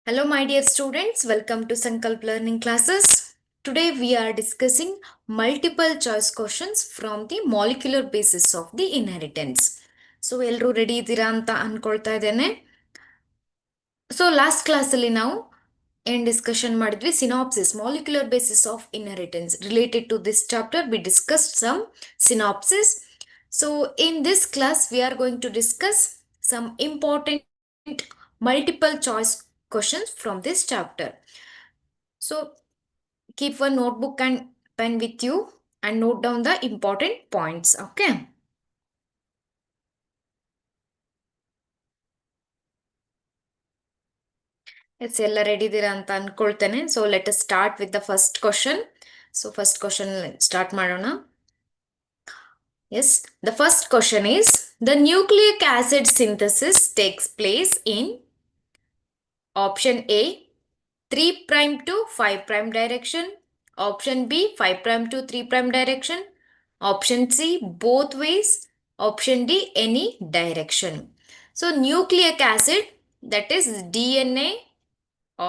Hello, my dear students. Welcome to Sankalp learning classes. Today we are discussing multiple choice questions from the molecular basis of the inheritance. So, ಎಲ್ಲರೂ ready ಇದ್ದೀರಾ ಅಂತ ಅನ್ಕೊಳ್ತಾ ಇದ್ದೇನೆ. So last ಕ್ಲಾಸಲ್ಲಿ ನಾವು ಏನ್ discussion ಮಾಡಿದ್ವಿ synopsis molecular basis of inheritance related to this chapter we discussed some synopsis. So in this class we are going to discuss some important multiple choice questions from this chapter. So keep one notebook and pen with you and note down the important points. Okay. It's ಎಲ್ಲ ready ಇದ್ದೀರಾ ಅಂತ ಅನ್ಕೊಳ್ತೇನೆ. So let us start with the first question. So first question start ಮಾಡೋಣ. Yes, the first question is the nucleic acid synthesis takes place in option A 3' to 5' direction, option B 5' to 3' direction, option C both ways, option D any direction. So nucleic acid, that is DNA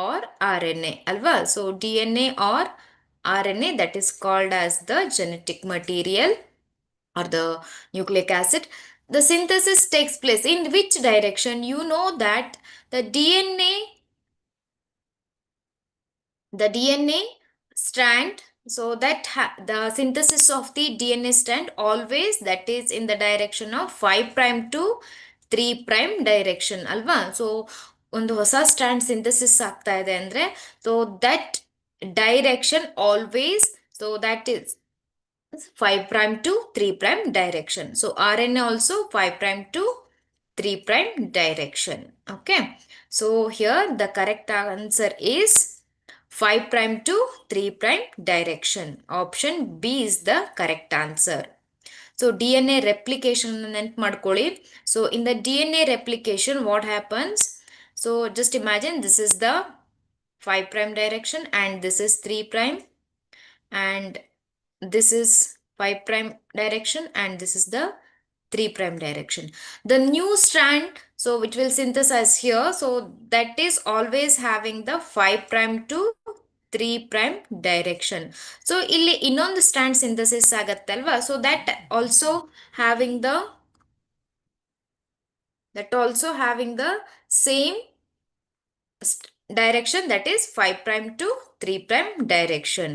or RNA alva. So DNA or RNA, that is called as the genetic material or the nucleic acid. The synthesis takes place in which direction? You know that the DNA strand, so that the synthesis of the DNA strand always that is in the direction of 5' to 3' direction alva. So ಒಂದು ಹೊಸ stand synthesis ಆಗ್ತಾ ಇದೆ ಅಂದ್ರೆ so that direction always, so that is 5' to 3' direction. So RNA also 5' to 3' direction. Okay, so here the correct answer is 5' to 3' direction. Option B is the correct answer. So DNA replication ನೆನ್ಪು ಮಾಡ್ಕೊಳ್ಳಿ. So in the DNA replication what happens? So just imagine this is the 5' direction and this is 3' and this is 5' direction and this is the 3' direction. The new strand, so which will synthesize here, so that is always having the 5' to 3' direction. So ಇಲ್ಲಿ ಇನ್ನೊಂದು strand synthesis ಆಗತ್ತಲ್ವಾ, so that also having the same direction, that is 5' to 3' direction.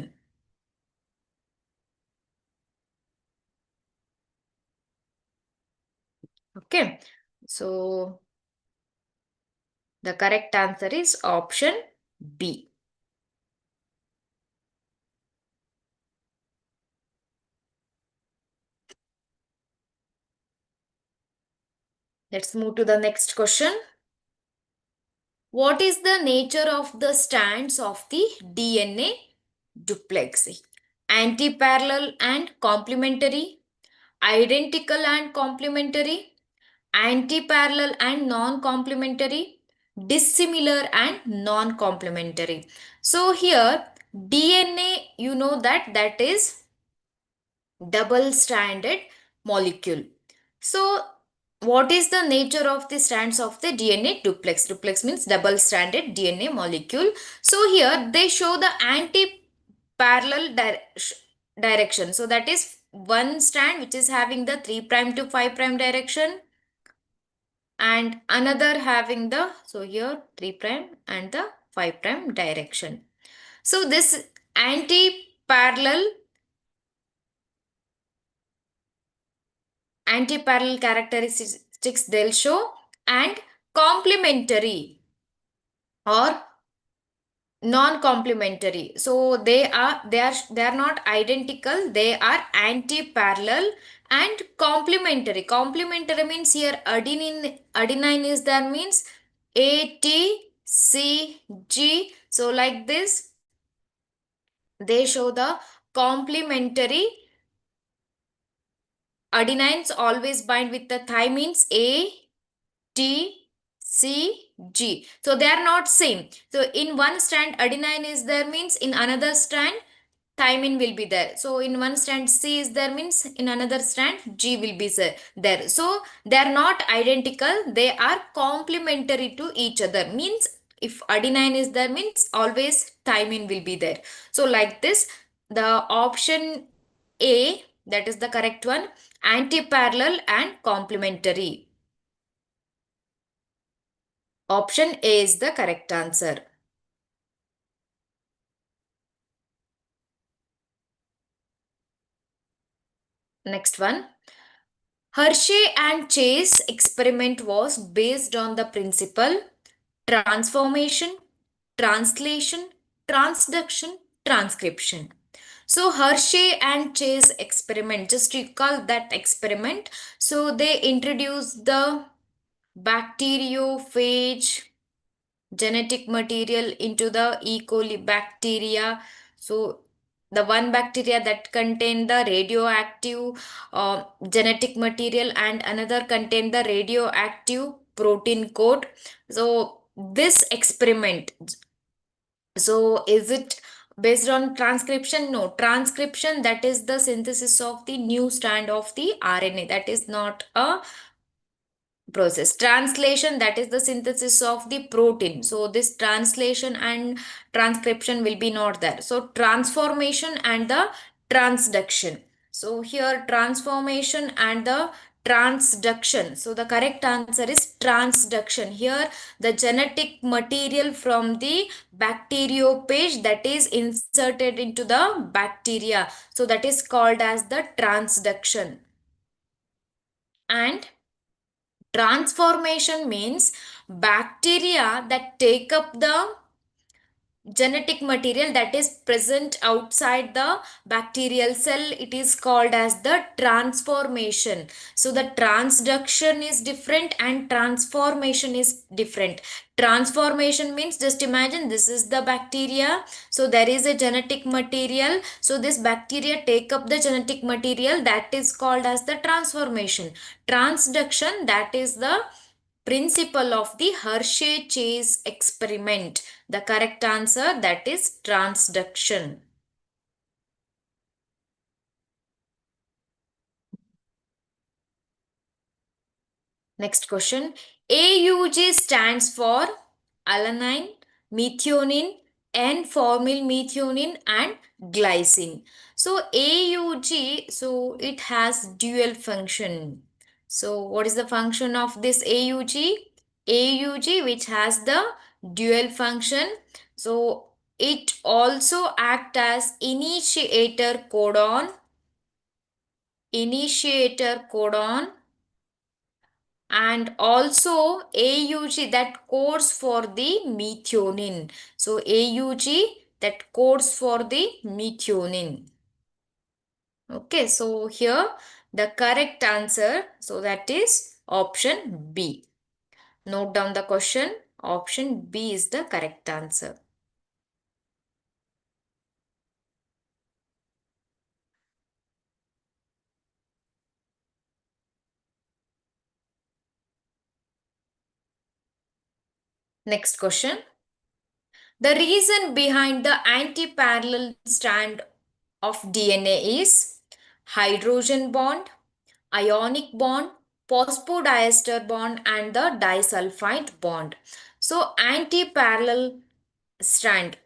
Okay, so the correct answer is option B. Let's move to the next question. What is the nature of the strands of the DNA duplex? Anti-parallel and complementary, identical and complementary, anti-parallel and non-complementary, dissimilar and non-complementary. So here DNA, you know that is double-stranded molecule. So what is the nature of the strands of the DNA duplex? Duplex means double-stranded DNA molecule. So here they show the anti-parallel direction. So that is one strand which is having the 3' to 5' direction and another having the, so here 3' and the 5' direction. So this anti-parallel characteristics they'll show, and complementary or non-complementary. So they are not identical, they are anti-parallel and complementary. Complementary means here adenine is there, means A, T, C, G. So like this they show the complementary. Adenines always bind with the thymines A, T, C, G. So they are not same. So in one strand adenine is there, means in another strand thymine will be there. So in one strand C is there, means in another strand G will be there. So they are not identical, they are complementary to each other. Means if adenine is there means always thymine will be there. So like this, the option A, that is the correct one, anti-parallel and complementary. Option A is the correct answer. Next one. Hershey and Chase experiment was based on the principle transformation, translation, transduction, transcription. So Hershey and Chase experiment, just recall that experiment. So they introduced the bacteriophage genetic material into the E. coli bacteria. So the one bacteria that contain the radioactive genetic material and another contain the radioactive protein code. So this experiment, so is it based on transcription? No, transcription, that is the synthesis of the new strand of the RNA, that is not a process. Translation, that is the synthesis of the protein, so this translation and transcription will be not there. So transformation and the transduction, so here transformation and the transduction, so the correct answer is transduction. Here the genetic material from the bacteriophage that is inserted into the bacteria, so that is called as the transduction. And transformation means bacteria that take up the genetic material that is present outside the bacterial cell, it is called as the transformation. So the transduction is different and transformation is different. Transformation means, just imagine this is the bacteria, so there is a genetic material, so this bacteria take up the genetic material, that is called as the transformation. Transduction, that is the principle of the Hershey Chase experiment. The correct answer, that is transduction. Next question. AUG stands for alanine, methionine, N-formylmethionine and glycine. So AUG, so it has dual function. So what is the function of this AUG? AUG, which has the dual function. So it also act as initiator codon, and also AUG that codes for the methionine. So AUG that codes for the methionine. Okay, so here the correct answer, so that is option B. Note down the question. Option B is the correct answer. Next question. The reason behind the anti-parallel strand of DNA is hydrogen bond, ionic bond, phosphodiester bond and the disulfide bond. So anti-parallel strand,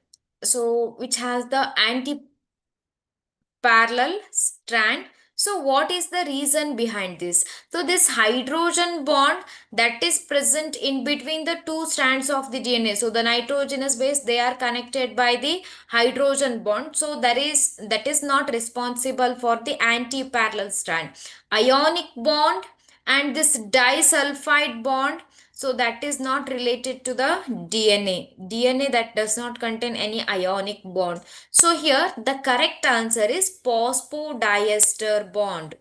so which has the anti-parallel strand. So what is the reason behind this? So this hydrogen bond that is present in between the two strands of the DNA. So the nitrogenous base, they are connected by the hydrogen bond. So that is not responsible for the anti-parallel strand. Ionic bond and this disulfide bond, so that is not related to the DNA that does not contain any ionic bond. So here the correct answer is phosphodiester bond.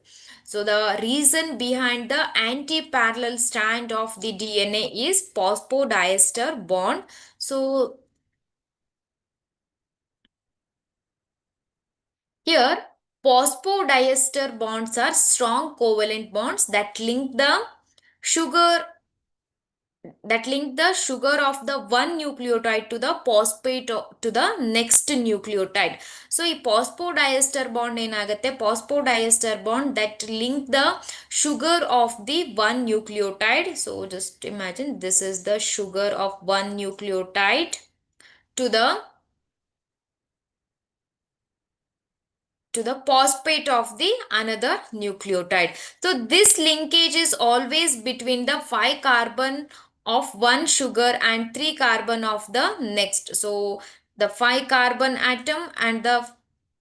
So the reason behind the anti-parallel strand of the DNA is phosphodiester bond. So here phosphodiester bonds are strong covalent bonds that link the sugar the sugar of the one nucleotide to the phosphate to the next nucleotide. So ಈ phosphodiester bond ಏನಾಗುತ್ತೆ, phosphodiester bond that link the sugar of the one nucleotide. So just imagine this is the sugar of one nucleotide to the phosphate of the another nucleotide. So this linkage is always between the 5 carbon of one sugar and 3 carbon of the next. So the 5 carbon atom and the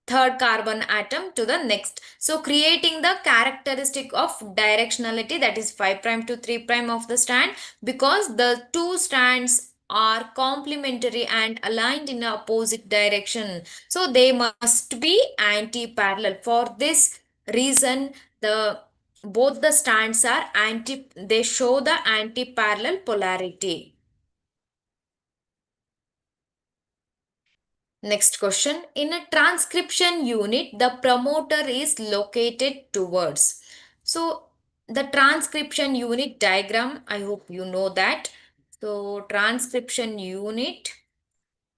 third carbon atom to the next. So creating the characteristic of directionality, that is 5 prime to 3 prime of the strand, because the two strands are complementary and aligned in opposite direction, so they must be anti-parallel. For this reason, the both the strands are they show the anti-parallel polarity. Next question. In a transcription unit, the promoter is located towards. So the transcription unit diagram, I hope you know that. So transcription unit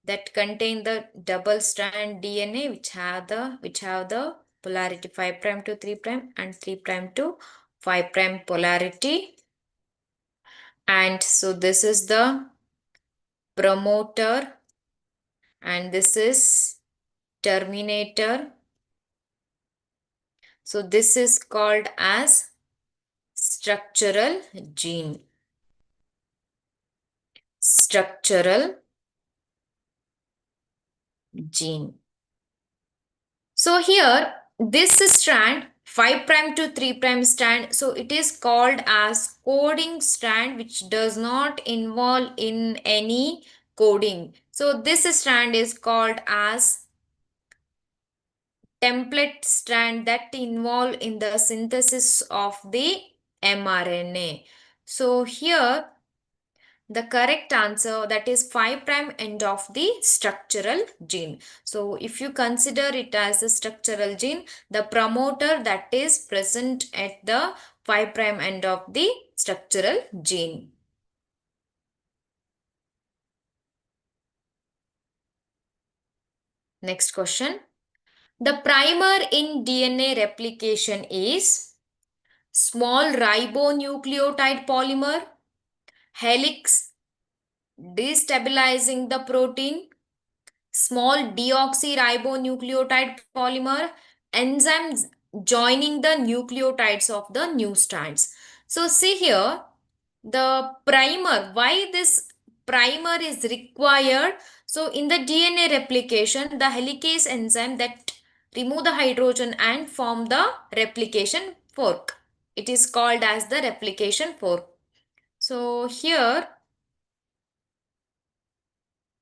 that contain the double strand DNA which have the polarity 5 prime to 3 prime and 3 prime to 5 prime polarity. And so this is the promoter and this is terminator. So this is called as structural gene. Structural gene. So here this strand 5 prime to 3 prime strand, so it is called as coding strand which does not involve in any coding. So this strand is called as template strand that involve in the synthesis of the mRNA. So here the correct answer, that is 5 prime end of the structural gene. So if you consider it as a structural gene, the promoter that is present at the 5 prime end of the structural gene. Next question. The primer in DNA replication is small ribonucleotide polymer, helix destabilizing the protein, small deoxyribonucleotide polymer, enzymes joining the nucleotides of the new strands. So see here, the primer, why this primer is required? So in the DNA replication, the helicase enzyme that remove the hydrogen and form the replication fork. It is called as the replication fork. So here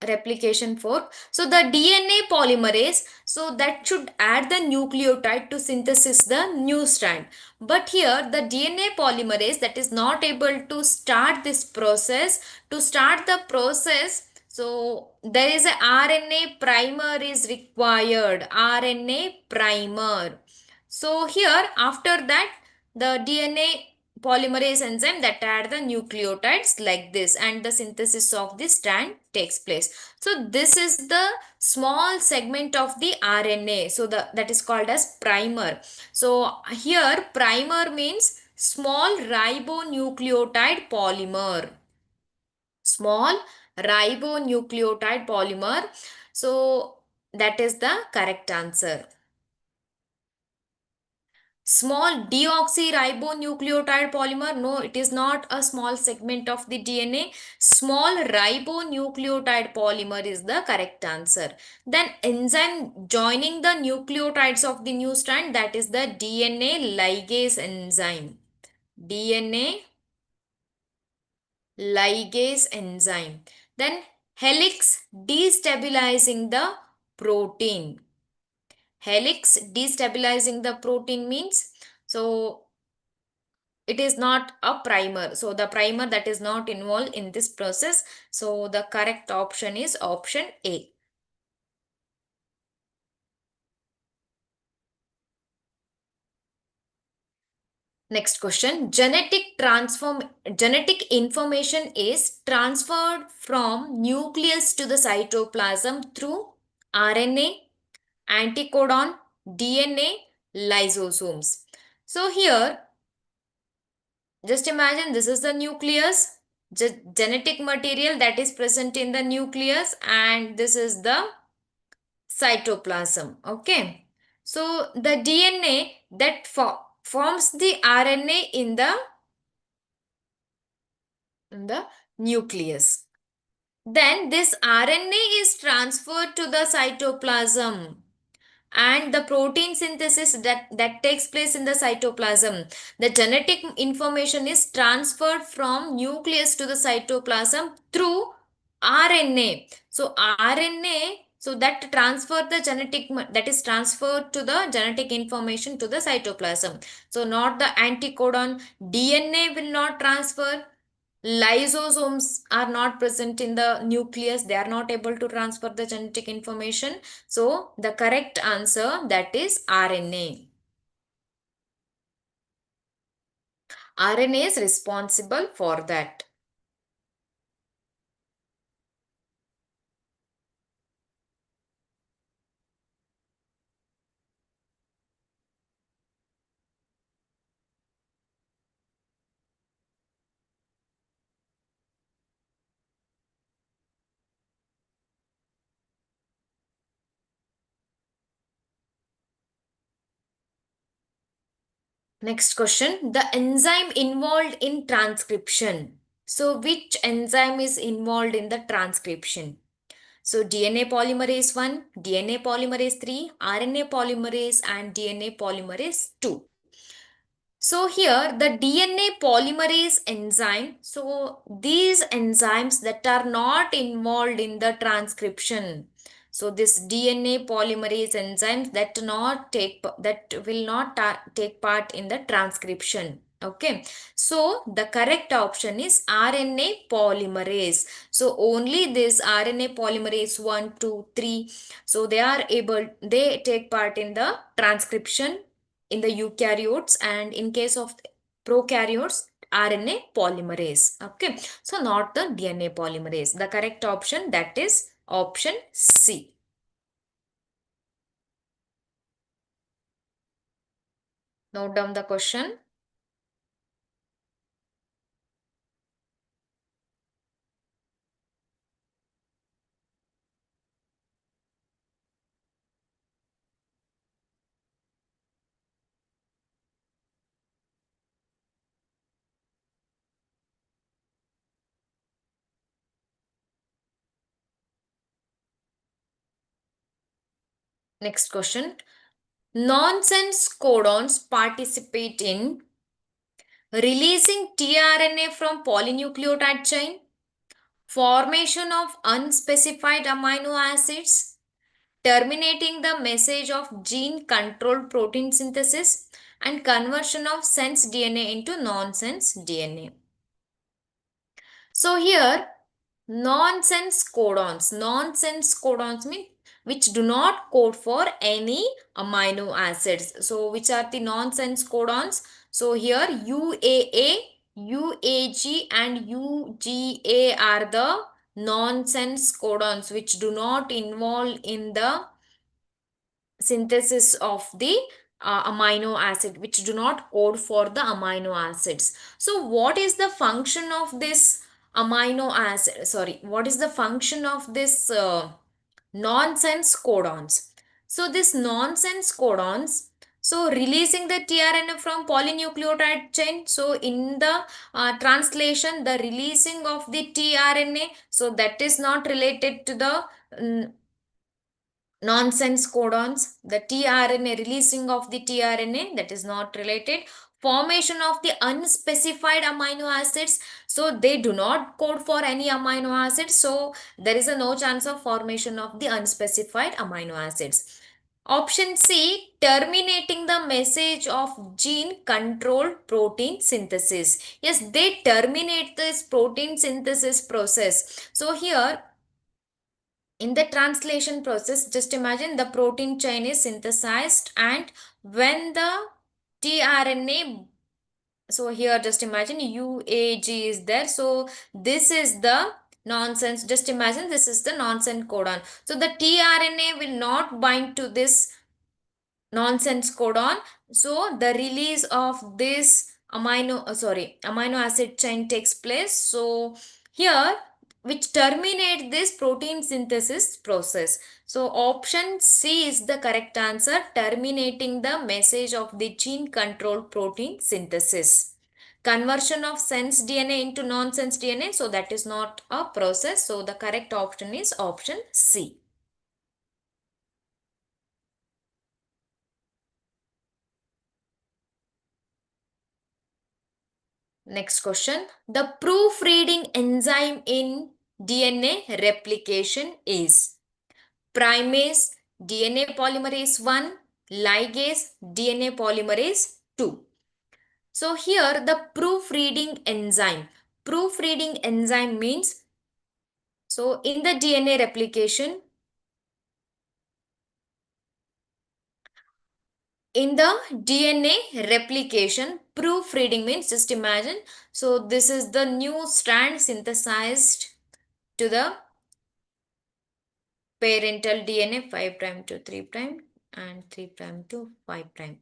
replication fork. So the DNA polymerase, so that should add the nucleotide to synthesis the new strand. But here the DNA polymerase that is not able to start this process. To start the process, so there is a RNA primer is required. RNA primer. So here after that the DNA polymerase enzyme that add the nucleotides like this and the synthesis of the strand takes place. So this is the small segment of the RNA. So that is called as primer. So here primer means small ribonucleotide polymer. Small ribonucleotide polymer. So that is the correct answer. Small deoxyribonucleotide polymer, no, it is not a small segment of the DNA. Small ribonucleotide polymer is the correct answer. Then enzyme joining the nucleotides of the new strand, that is the DNA ligase enzyme. DNA ligase enzyme. Then helix destabilizing the protein. Helix destabilizing the protein means, so it is not a primer. So the primer that is not involved in this process. So the correct option is option A. Next question. Genetic information is transferred from nucleus to the cytoplasm through RNA, anticodon, DNA, lysosomes. So here, just imagine this is the nucleus, genetic material that is present in the nucleus, and this is the cytoplasm. Okay. So the DNA that forms the RNA in the nucleus. Then this RNA is transferred to the cytoplasm, and the protein synthesis that takes place in the cytoplasm. The genetic information is transferred from nucleus to the cytoplasm through RNA. So RNA, so that transfer the that is transferred to the genetic information to the cytoplasm. So not the anticodon, DNA will not transfer. Lysosomes are not present in the nucleus. They are not able to transfer the genetic information. So the correct answer, that is RNA. RNA is responsible for that. Next question. The enzyme involved in transcription. So which enzyme is involved in the transcription? So DNA polymerase 1, DNA polymerase 3, RNA polymerase and DNA polymerase 2. So here the DNA polymerase enzyme, so these enzymes that are not involved in the transcription. So this DNA polymerase enzymes that will not take part in the transcription. Okay. So the correct option is RNA polymerase. So only this RNA polymerase 1, 2, 3. So they take part in the transcription in the eukaryotes, and in case of prokaryotes, RNA polymerase. Okay, so not the DNA polymerase. The correct option, that is option C. Note down the question. Next question. Nonsense codons participate in releasing tRNA from polynucleotide chain, formation of unspecified amino acids, terminating the message of gene controlled protein synthesis, and conversion of sense DNA into nonsense DNA. So here, nonsense codons mean which do not code for any amino acids. So which are the nonsense codons? So here UAA, UAG and UGA are the nonsense codons which do not involve in the synthesis of the amino acid, which do not code for the amino acids. So what is the function of this amino acid, sorry, what is the function of this nonsense codons? So this nonsense codons, so releasing the tRNA from polynucleotide chain. So in the translation, the releasing of the tRNA, so that is not related to the nonsense codons. The tRNA, releasing of the tRNA, that is not related. Formation of the unspecified amino acids, so they do not code for any amino acids, so there is a no chance of formation of the unspecified amino acids. Option C, terminating the message of gene controlled protein synthesis. Yes, they terminate this protein synthesis process. So here in the translation process, just imagine the protein chain is synthesized, and when the tRNA So here just imagine UAG is there. So this is the nonsense. Just imagine this is the nonsense codon. So the tRNA will not bind to this nonsense codon. So the release of this amino acid chain takes place. So here, which terminate this protein synthesis process. So option C is the correct answer, terminating the message of the gene control protein synthesis. Conversion of sense DNA into nonsense DNA, so that is not a process. So the correct option is option C. Next question. The proofreading enzyme in DNA replication is primase, DNA polymerase 1, ligase, DNA polymerase 2. So here the proofreading enzyme. Proofreading enzyme means, so in the DNA replication, in the DNA replication, proofreading means, just imagine, so this is the new strand synthesized to the parental DNA 5 prime to 3 prime and 3 prime to 5 prime.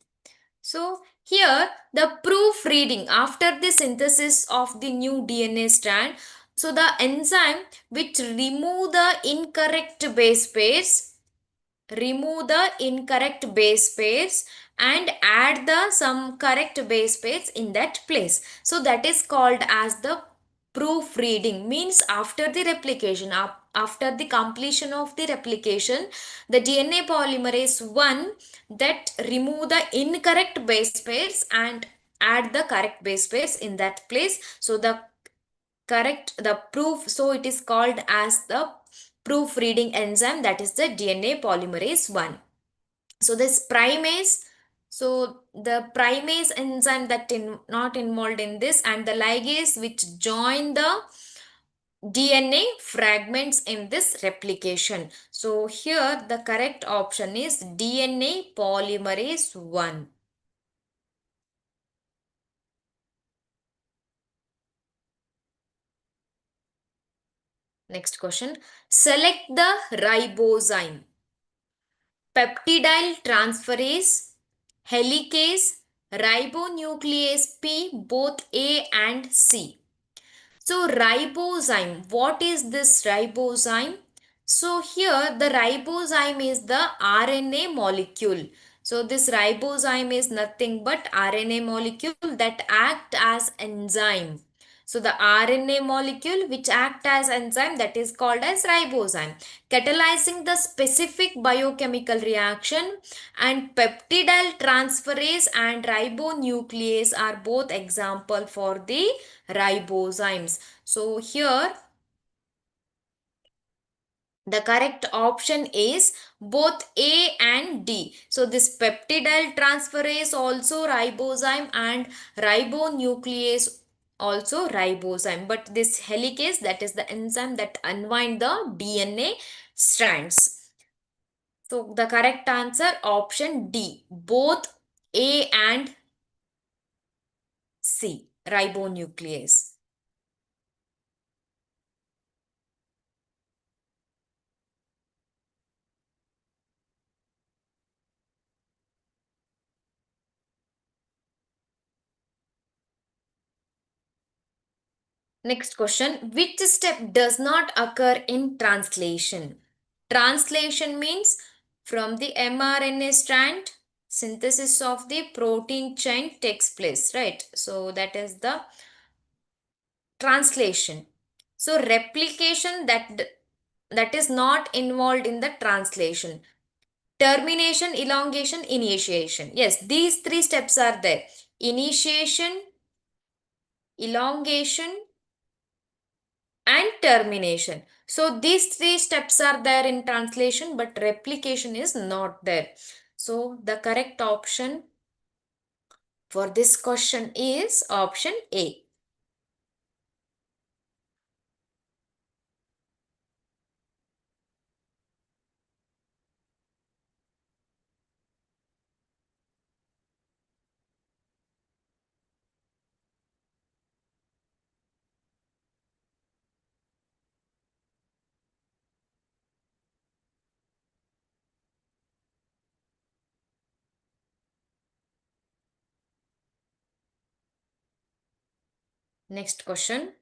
So here the proofreading after the synthesis of the new DNA strand, so the enzyme which remove the incorrect base pairs and add the some correct base pairs in that place. So that is called as the proofreading. Means after the replication, after the completion of the replication, the DNA polymerase 1 that remove the incorrect base pairs and add the correct base pairs in that place. So the proof, so it is called as the proofreading enzyme, that is the DNA polymerase 1. So this primase, so the primase enzyme that not involved in this, and the ligase which join the DNA fragments in this replication. So here the correct option is DNA polymerase 1. Next question. Select the ribozyme. Peptidyl transferase, helicase, ribonuclease P, both A and C. So ribozyme, what is this ribozyme? So here the ribozyme is the RNA molecule. So this ribozyme is nothing but RNA molecule that act as enzyme. So the RNA molecule which act as enzyme, that is called as ribozyme, catalyzing the specific biochemical reaction, and peptidyl transferase and ribonuclease are both example for the ribozymes. So here the correct option is both A and D. So this peptidyl transferase also ribozyme and ribonuclease also ribozyme. But this helicase, that is the enzyme that unwind the DNA strands. So the correct answer option D, both A and C, ribonuclease. Next question. Which step does not occur in translation? Translation means from the mRNA strand, synthesis of the protein chain takes place, right? So that is the translation. So replication, that is not involved in the translation. Termination, elongation, initiation. Yes, these three steps are there. Initiation, elongation, and termination. So these three steps are there in translation, but replication is not there. So the correct option for this question is option A. Next question.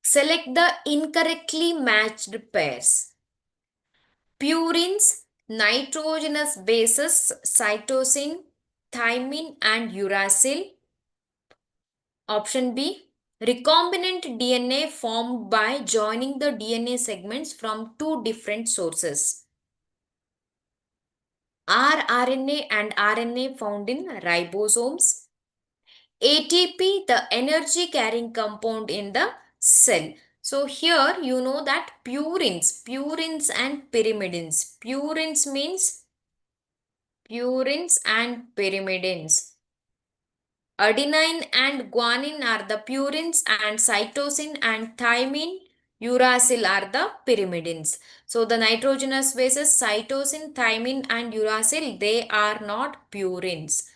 Select the incorrectly matched pairs. Purines, nitrogenous bases, cytosine, thymine, and uracil. Option B. Recombinant DNA formed by joining the DNA segments from two different sources. rRNA and RNA found in ribosomes. ATP, the energy carrying compound in the cell. So here you know that purines and pyrimidines. Purines and pyrimidines. Adenine and guanine are the purines and cytosine and thymine, uracil are the pyrimidines. So the nitrogenous bases cytosine, thymine and uracil, they are not purines.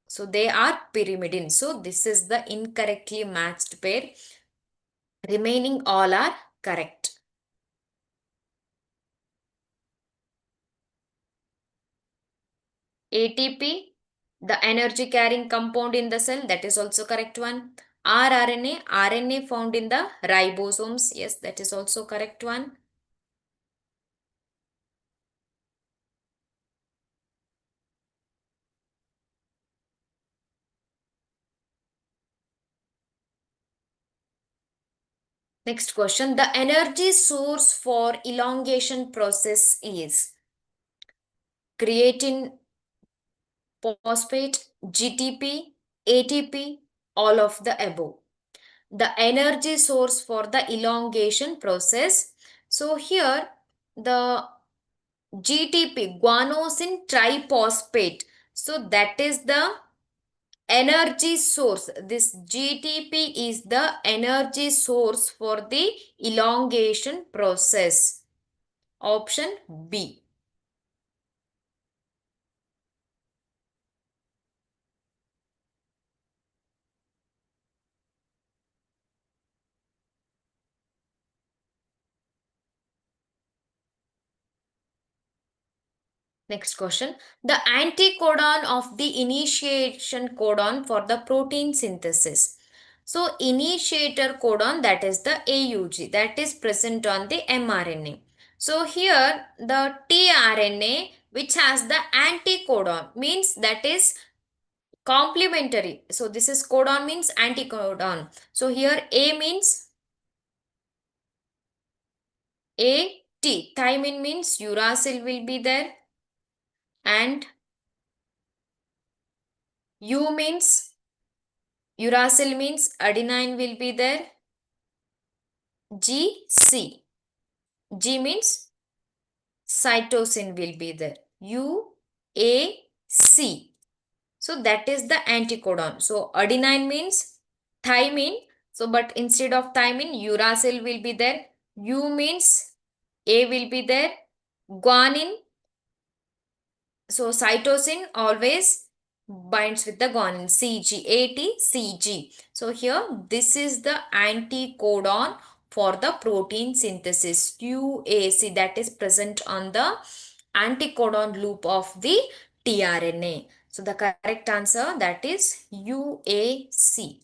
So they are pyrimidines. So this is the incorrectly matched pair. Remaining all are correct. ATP, the energy carrying compound in the cell, that is also correct one. rRNA, RNA found in the ribosomes, yes, that is also correct one. Next question, the energy source for elongation process is creatine, phosphate, GTP, ATP, all of the above. The energy source for the elongation process. So here the GTP, guanosine triphosphate. So that is the energy source. This GTP is the energy source for the elongation process. Option B. Next question. The anticodon of the initiation codon for the protein synthesis. So initiator codon, that is the AUG, that is present on the mRNA. So here the tRNA which has the anticodon means that is complementary. So this is codon means anticodon. So here A means thymine means uracil will be there, and U means uracil means adenine will be there. G means cytosine will be there. UAC. So that is the anticodon. So adenine means thymine. So but instead of thymine, uracil will be there. U means A will be there. Guanine. So cytosine always binds with the guanine. CG. So here this is the anticodon for the protein synthesis. UAC, that is present on the anticodon loop of the tRNA. So the correct answer, that is UAC.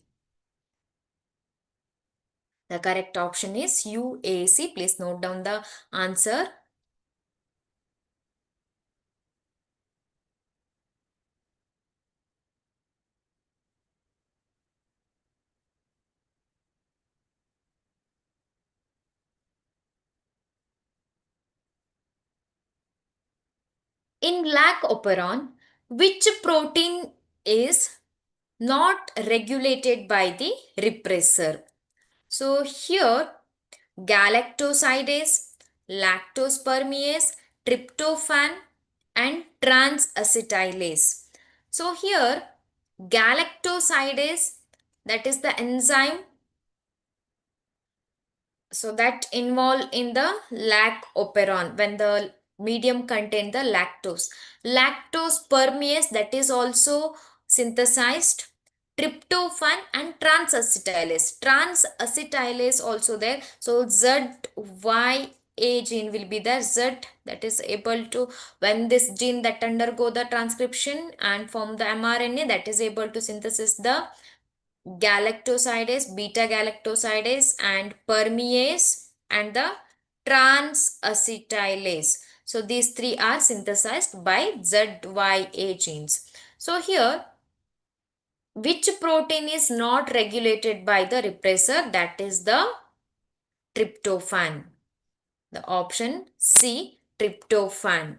The correct option is UAC. Please note down the answer. In lac operon, which protein is not regulated by the repressor? So here galactosidase, lactose permease, tryptophan and transacetylase. So here galactosidase, that is the enzyme, so that involved in the lac operon when the medium contain the lactose permease, that is also synthesized. Tryptophan and transacetylase also there. So ZYAS A gene will be there, Z, that is able to, when this gene that undergo the transcription and form the mRNA, that is able to synthesis the galactosidase, beta galactosidase, and permease, and the trans-acetylase. So these three are synthesized by ZYA genes. So here, which protein is not regulated by the repressor? That is the tryptophan. The option C, tryptophan.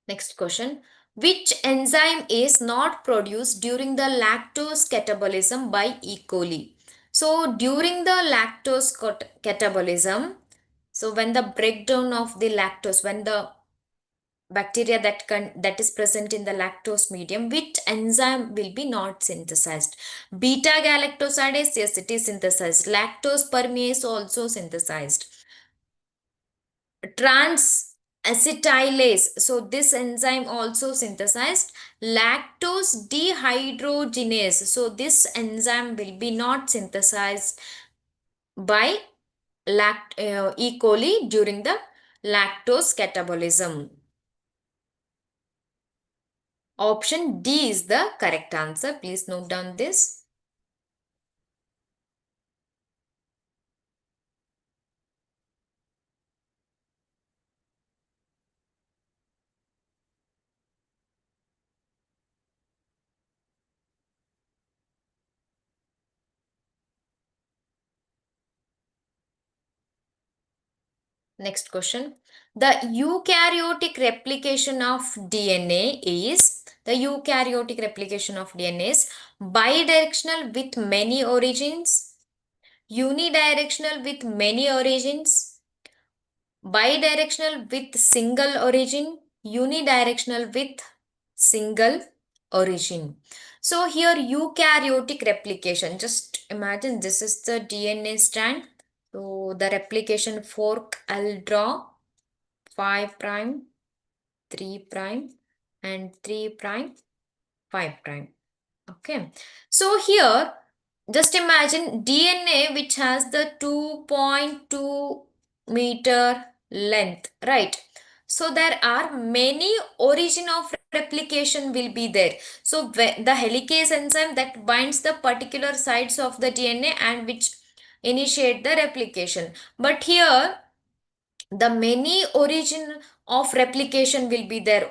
Next question. Which enzyme is not produced during the lactose catabolism by E. coli? So during the lactose catabolism, so when the breakdown of the lactose, when the bacteria that is present in the lactose medium, which enzyme will be not synthesized? Beta galactosidase, yes, it is synthesized. Lactose permease also synthesized. Trans acetylase, so this enzyme also synthesized. Lactose dehydrogenase, so this enzyme will be not synthesized by E. coli during the lactose catabolism. Option D is the correct answer. Please note down this. Next question. The eukaryotic replication of DNA is, the eukaryotic replication of DNA is bidirectional with many origins, unidirectional with many origins, bidirectional with single origin, unidirectional with single origin. So here eukaryotic replication, just imagine this is the DNA strand. So the replication fork I'll draw 5 prime, 3 prime, and 3 prime, 5 prime. Okay. So here, just imagine DNA which has the 2.2 meter length, right? So there are many origin of replication will be there. So the helicase enzyme that binds the particular sides of the DNA and which initiate the replication. But here the many origin of replication will be there.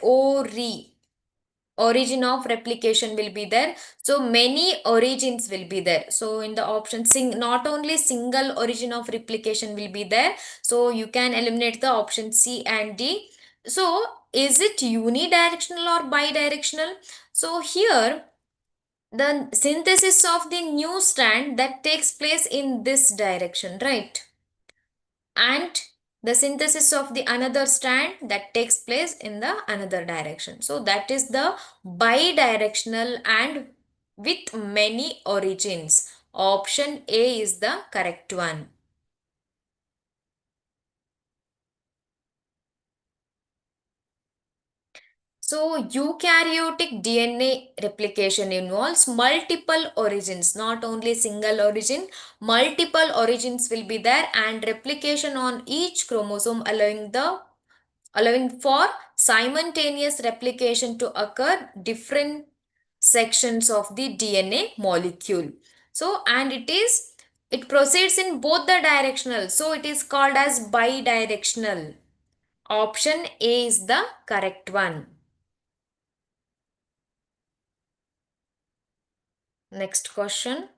Origin of replication will be there. So many origins will be there. So in the option not only single origin of replication will be there. So you can eliminate the option C and D. So is it unidirectional or bidirectional? So here the synthesis of the new strand that takes place in this direction, right? And the synthesis of the another strand that takes place in the another direction. So that is the bidirectional and with many origins. Option A is the correct one. So eukaryotic DNA replication involves multiple origins, not only single origin, multiple origins will be there and replication on each chromosome allowing for simultaneous replication to occur different sections of the DNA molecule. So and it proceeds in both the directional. So it is called as bidirectional. Option A is the correct one. Next question.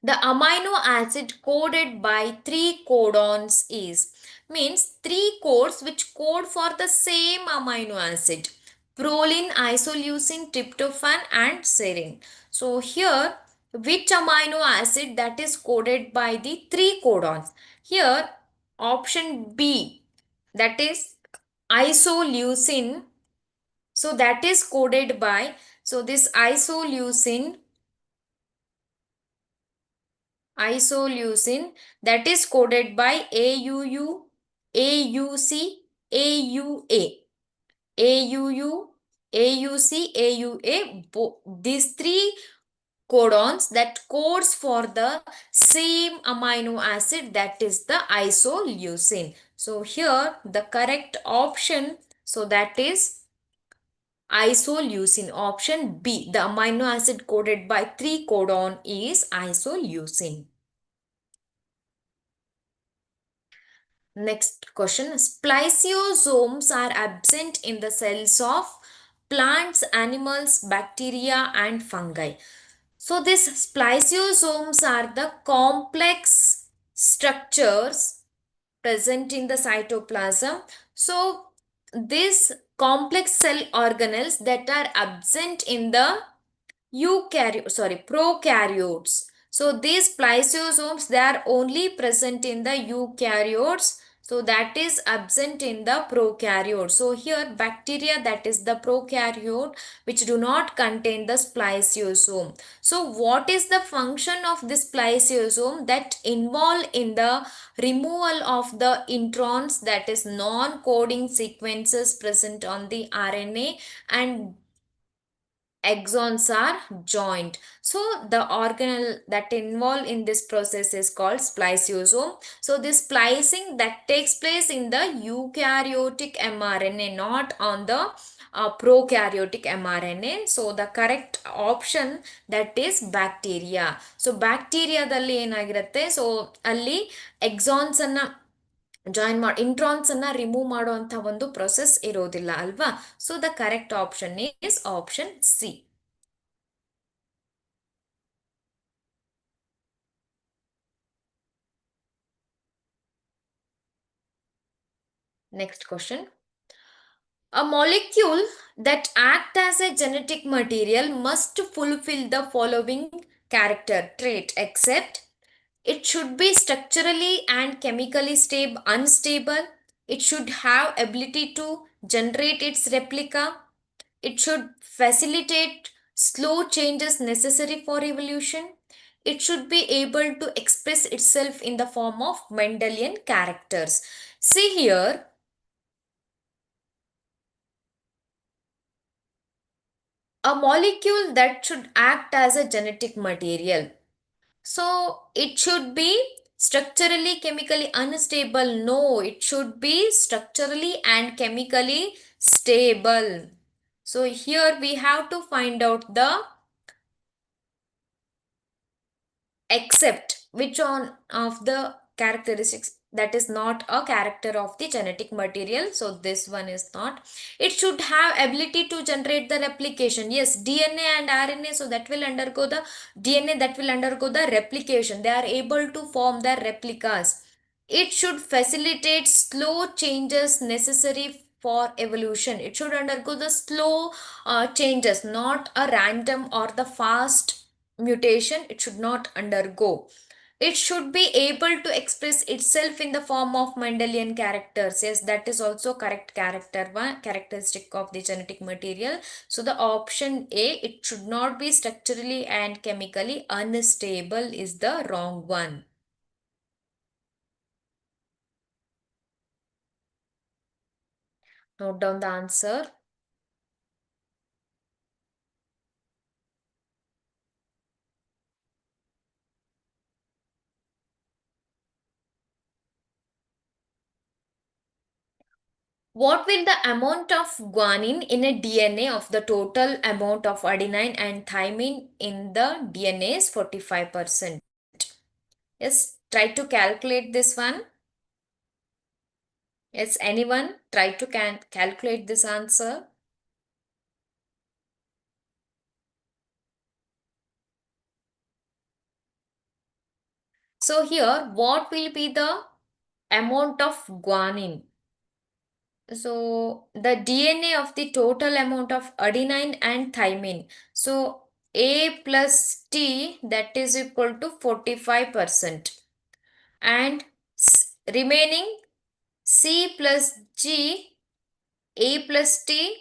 The amino acid coded by three codons is, means three codes which code for the same amino acid: proline, isoleucine, tryptophan and serine. So here which amino acid that is coded by the three codons? Here option B, that is isoleucine. So that is coded by, so this isoleucine Isoleucine that is coded by AUU, AUC, AUA. AUU, AUC, AUA, these three codons that codes for the same amino acid, that is the isoleucine. So here the correct option, so that is isoleucine, option B. The amino acid coded by 3 codon is isoleucine. Next question. Spliceosomes are absent in the cells of plants, animals, bacteria and fungi. So these spliceosomes are the complex structures present in the cytoplasm. So these complex cell organelles that are absent in the prokaryotes. So these spliceosomes, they are only present in the eukaryotes. So that is absent in the prokaryote. So here bacteria, that is the prokaryote, which do not contain the spliceosome. So what is the function of this spliceosome? That involve in the removal of the introns, that is non-coding sequences present on the RNA, and exons are joined. So the organelle that involved in this process is called spliceosome. So this splicing that takes place in the eukaryotic mRNA, not on the prokaryotic mRNA. So the correct option, that is bacteria. So ಬ್ಯಾಕ್ಟೀರಿಯಾದಲ್ಲಿ ಏನಾಗಿರುತ್ತೆ, so ಅಲ್ಲಿ exons ಅನ್ನ join ಮಾಡಿ introns ಅನ್ನ remove ಮಾಡುವಂತ ಒಂದು process ಇರೋದಿಲ್ಲ ಅಲ್ವಾ. So the correct option is option C. Next question. A molecule that acts as a genetic material must fulfill the following character trait, except it should be structurally and chemically unstable. It should have ability to generate its replica. It should facilitate slow changes necessary for evolution. It should be able to express itself in the form of Mendelian characters. See here, a molecule that should act as a genetic material. So it should be structurally chemically unstable. No, it should be structurally and chemically stable. So here we have to find out the except which one of the characteristics that is not a character of the genetic material. So this one is not. It should have ability to generate the replication. Yes, DNA and RNA, so that will undergo the DNA, that will undergo the replication. They are able to form their replicas. It should facilitate slow changes necessary for evolution. It should undergo the slow changes, not a random or the fast mutation. It should not undergo. It should be able to express itself in the form of Mendelian characters. Yes, that is also correct characteristic of the genetic material. So the option A, it should not be structurally and chemically unstable, is the wrong one. Note down the answer. What will the amount of guanine in a DNA of the total amount of adenine and thymine in the DNA is 45%. Yes, try to calculate this one. Yes, anyone try to calculate this answer. So here, what will be the amount of guanine? So the DNA of the total amount of adenine and thymine. So A plus T, that is equal to 45%. And remaining C plus G, A plus T,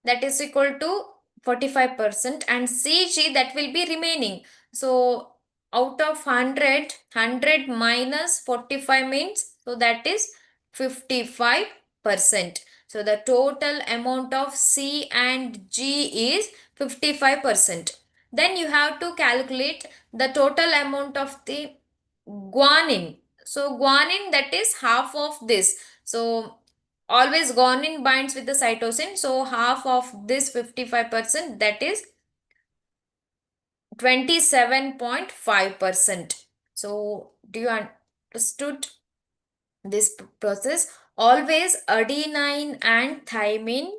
that is equal to 45%, and CG, that will be remaining. So out of 100, 100 minus 45 means, so that is 55%. So the total amount of C and G is 55%. Then you have to calculate the total amount of the guanine. So guanine, that is half of this. So always guanine binds with the cytosine. So half of this 55%, that is 27.5%. So do you understood this process? Always adenine and thymine.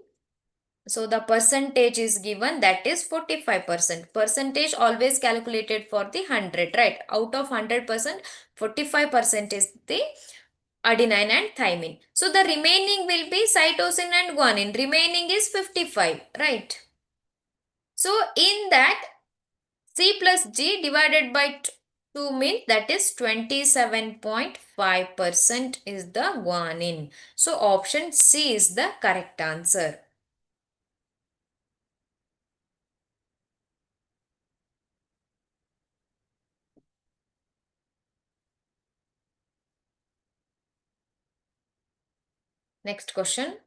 So the percentage is given, that is 45%. Percentage always calculated for the 100, right? Out of 100%, 45% is the adenine and thymine. So the remaining will be cytosine and guanine. Remaining is 55, right? So in that, C plus G divided by 2 means, that is 27.5% is the guanine. So option C is the correct answer. Next question.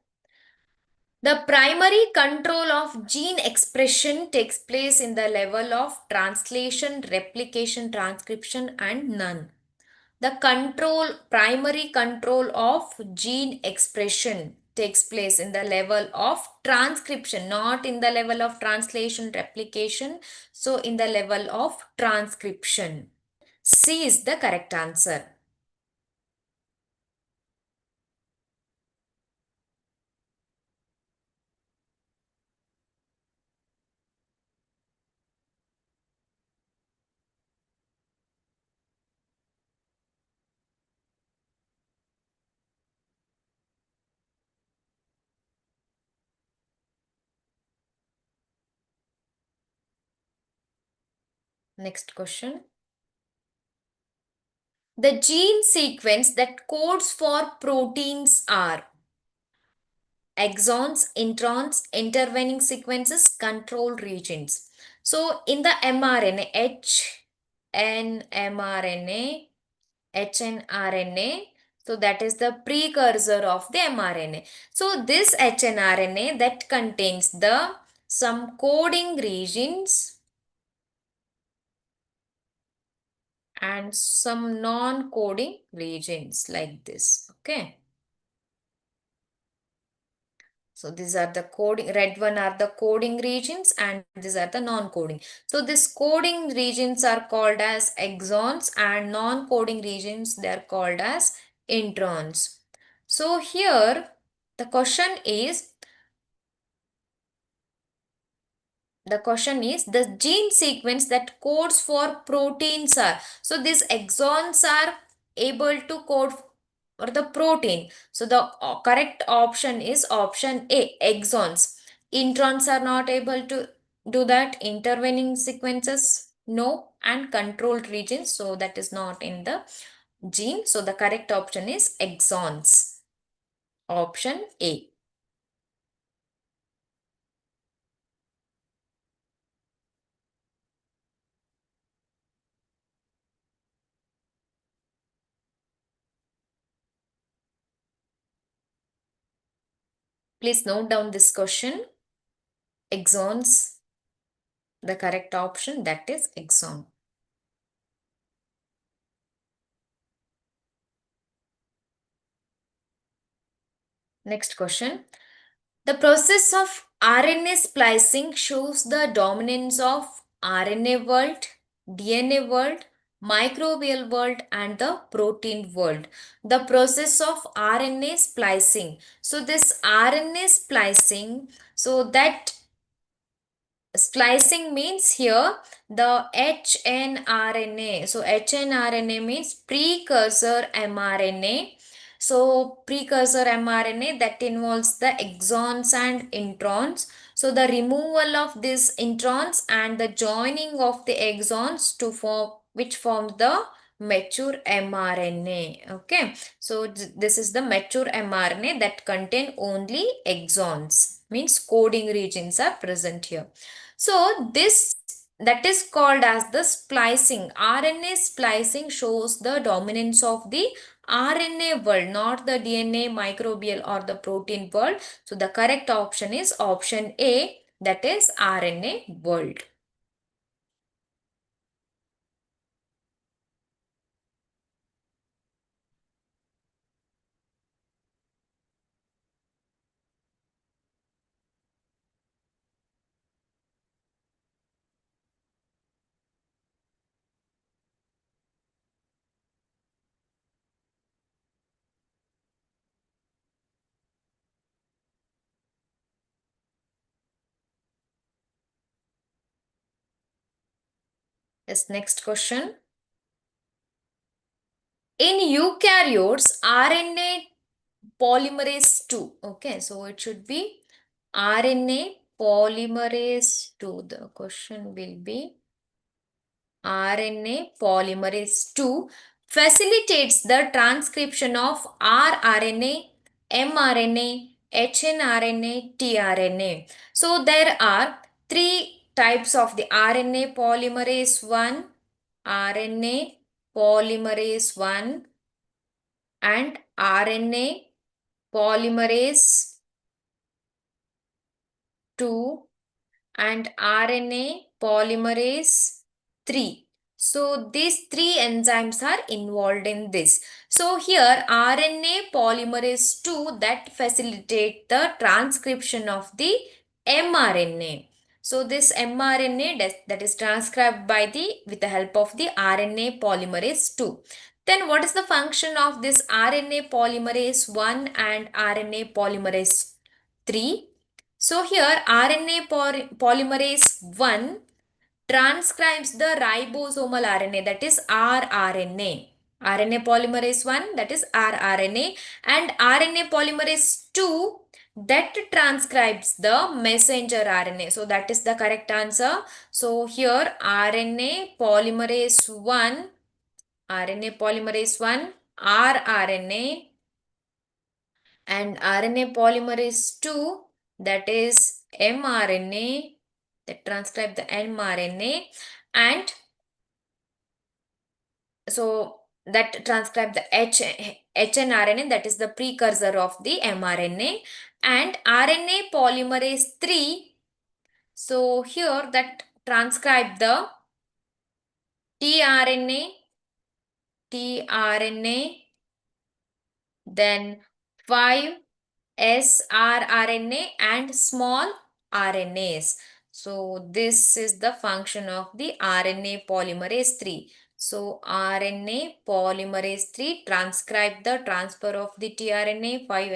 The primary control of gene expression takes place in the level of translation, replication, transcription and none. The primary control of gene expression takes place in the level of transcription, not in the level of translation, replication. So in the level of transcription. C is the correct answer. Next question. The gene sequence that codes for proteins are exons, introns, intervening sequences, control regions. So in the mRNA, hnMRNA, hnRNA, so that is the precursor of the mRNA. So this hnRNA that contains the some coding regions and some non-coding regions like this. Okay. So these are the coding, red one are the coding regions and these are the non-coding. So these coding regions are called as exons and non-coding regions, they are called as introns. So here the question is, the gene sequence that codes for proteins are. So these exons are able to code for the protein. So the correct option is option A, exons. Introns are not able to do that. Intervening sequences, no. And controlled regions, so that is not in the gene. So the correct option is exons. Option A. Please note down this question. Exons, the correct option, that is exon. Next question. The process of RNA splicing shows the dominance of RNA world, DNA world, microbial world and the protein world. The process of RNA splicing. So this RNA splicing, so that splicing means here the hnRNA. So hnRNA means precursor mRNA. So precursor mRNA that involves the exons and introns. So the removal of these introns and the joining of the exons to form, which forms the mature mRNA. Okay. So this is the mature mRNA that contain only exons, means coding regions are present here. So this that is called as the splicing. RNA splicing shows the dominance of the RNA world, not the DNA, microbial or the protein world. So the correct option is option A, that is RNA world. Yes, next question. In eukaryotes, RNA polymerase 2. Okay, so it should be RNA polymerase 2. The question will be RNA polymerase 2 facilitates the transcription of rRNA, mRNA, hnRNA, tRNA. So there are three types of the RNA polymerase 1, RNA polymerase 1 and RNA polymerase 2 and RNA polymerase 3. So these three enzymes are involved in this. So here RNA polymerase 2 that facilitate the transcription of the mRNA. So this mRNA that is transcribed by the with the help of the RNA polymerase 2. Then what is the function of this RNA polymerase 1 and RNA polymerase 3? So here RNA polymerase 1 transcribes the ribosomal RNA, that is rRNA. RNA polymerase 1, that is rRNA, and RNA polymerase 2 that transcribes the messenger RNA. So that is the correct answer. So here RNA polymerase 1, rRNA and RNA polymerase 2, that is mRNA, that transcribe the mRNA, and so that transcribe the hnRNA, that is the precursor of the mRNA, and RNA polymerase 3. So here that transcribe the tRNA, then 5 srRNA and small RNAs. So this is the function of the RNA polymerase 3. So RNA polymerase 3 transcribe the transfer of the tRNA, 5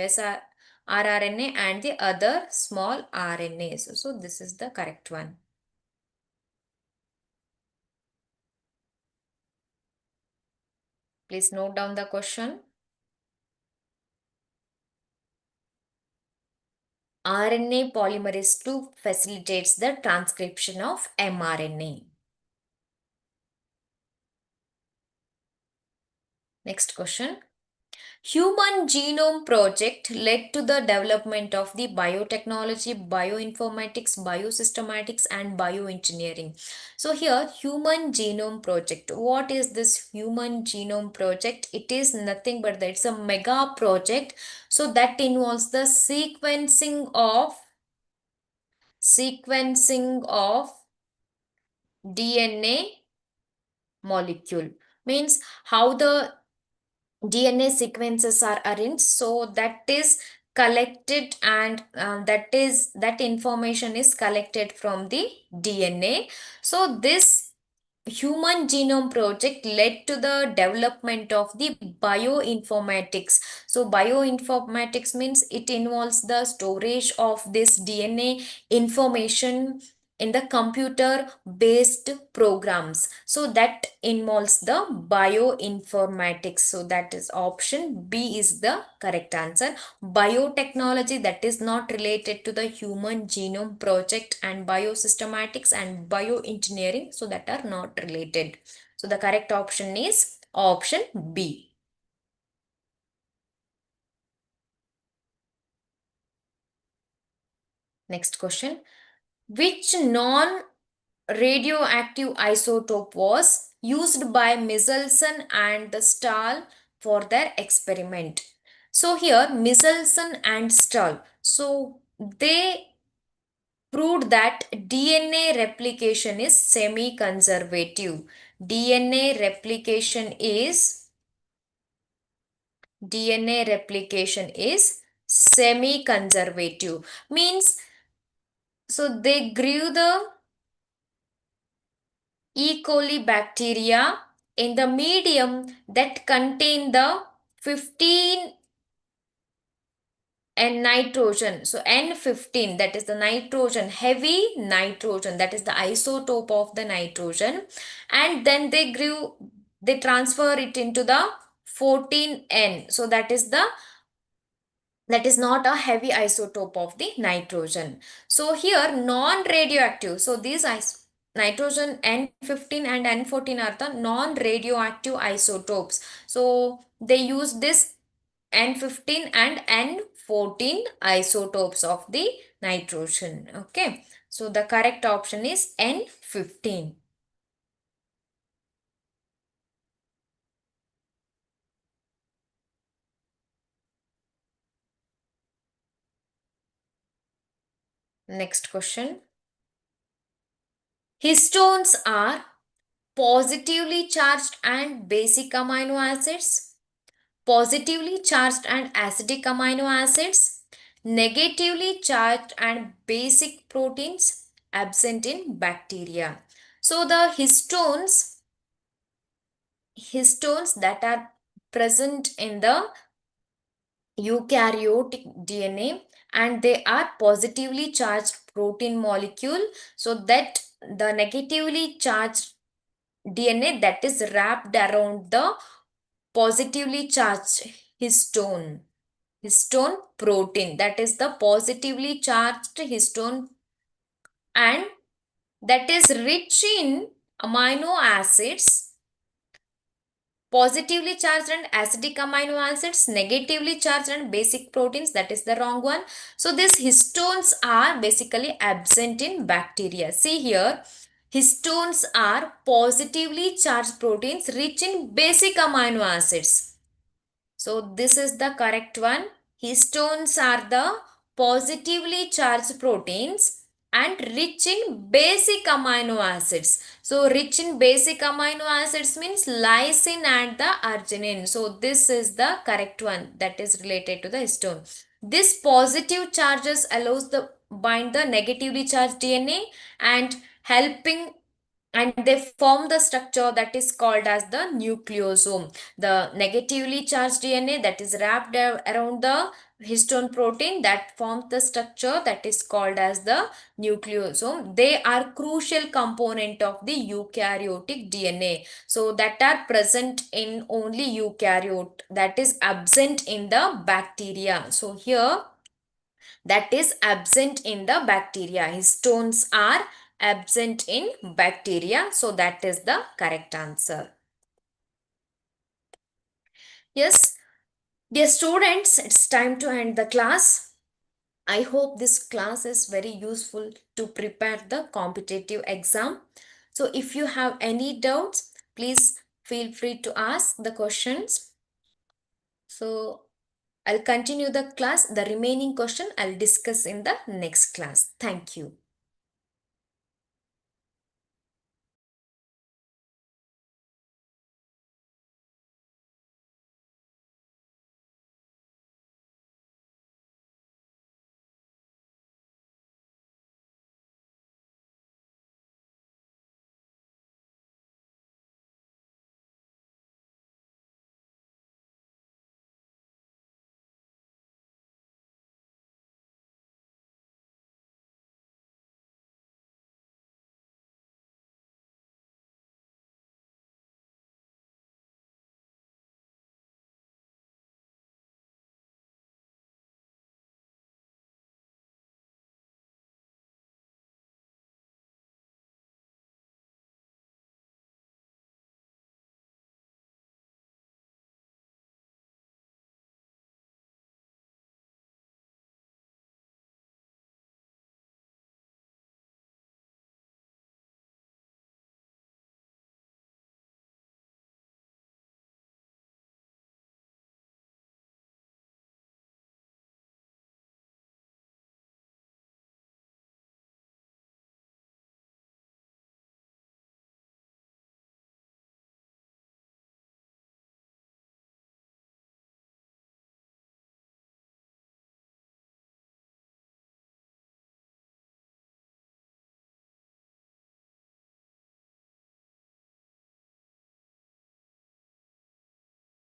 srRNA and the other small RNAs. So this is the correct one. Please note down the question. RNA polymerase 2 facilitates the transcription of mRNA. Next question. Human Genome Project led to the development of the biotechnology, bioinformatics, biosystematics and bioengineering. So here Human Genome Project. What is this Human Genome Project? It is nothing but that it's a mega project. So that involves the sequencing of DNA molecule. Means how the DNA sequences are arranged, so that is collected and that information is collected from the DNA. So this Human Genome Project led to the development of the bioinformatics. So bioinformatics means it involves the storage of this DNA information in the computer based programs. So that involves the bioinformatics. So that is option B is the correct answer. Biotechnology, that is not related to the Human Genome Project, and biosystematics and bioengineering, so that are not related. So the correct option is option B. Next question. Which non radioactive isotope was used by Michelson and the Stahl for their experiment. So here Michelson and Stahl, so they proved that DNA replication is semi-conservative. DNA replication is DNA replication is semi-conservative. Means so they grew the E. coli bacteria in the medium that contain the 15 and nitrogen. So N15, that is the nitrogen, heavy nitrogen, that is the isotope of the nitrogen. And then they transfer it into the 14N. So that is not a heavy isotope of the nitrogen. So here non-radioactive. So these nitrogen N15 and N14 are the non-radioactive isotopes. So they use this N15 and N14 isotopes of the nitrogen. Okay. So the correct option is N15. Next question. Histones are positively charged and basic amino acids, positively charged and acidic amino acids, negatively charged and basic proteins absent in bacteria. So the histones that are present in the eukaryotic DNA, and they are positively charged protein molecule, so that the negatively charged DNA that is wrapped around the positively charged histone protein, that is the positively charged histone, and that is rich in amino acids, positively charged and acidic amino acids, negatively charged and basic proteins, that is the wrong one. So these histones are basically absent in bacteria. See here, histones are positively charged proteins rich in basic amino acids. So this is the correct one. Histones are the positively charged proteins and rich in basic amino acids. So rich in basic amino acids means lysine and the arginine. So this is the correct one that is related to the histone. This positive charges allows the bind the negatively charged DNA and helping, and they form the structure that is called as the nucleosome. The negatively charged DNA that is wrapped around the histone protein that forms the structure that is called as the nucleosome. They are crucial component of the eukaryotic DNA. So that are present in only eukaryote, that is absent in the bacteria. So here that is absent in the bacteria. Histones are absent in bacteria. So that is the correct answer. Yes, dear students, it's time to end the class. I hope this class is very useful to prepare the competitive exam. So if you have any doubts, please feel free to ask the questions. So I'll continue the class. The remaining question I'll discuss in the next class. Thank you.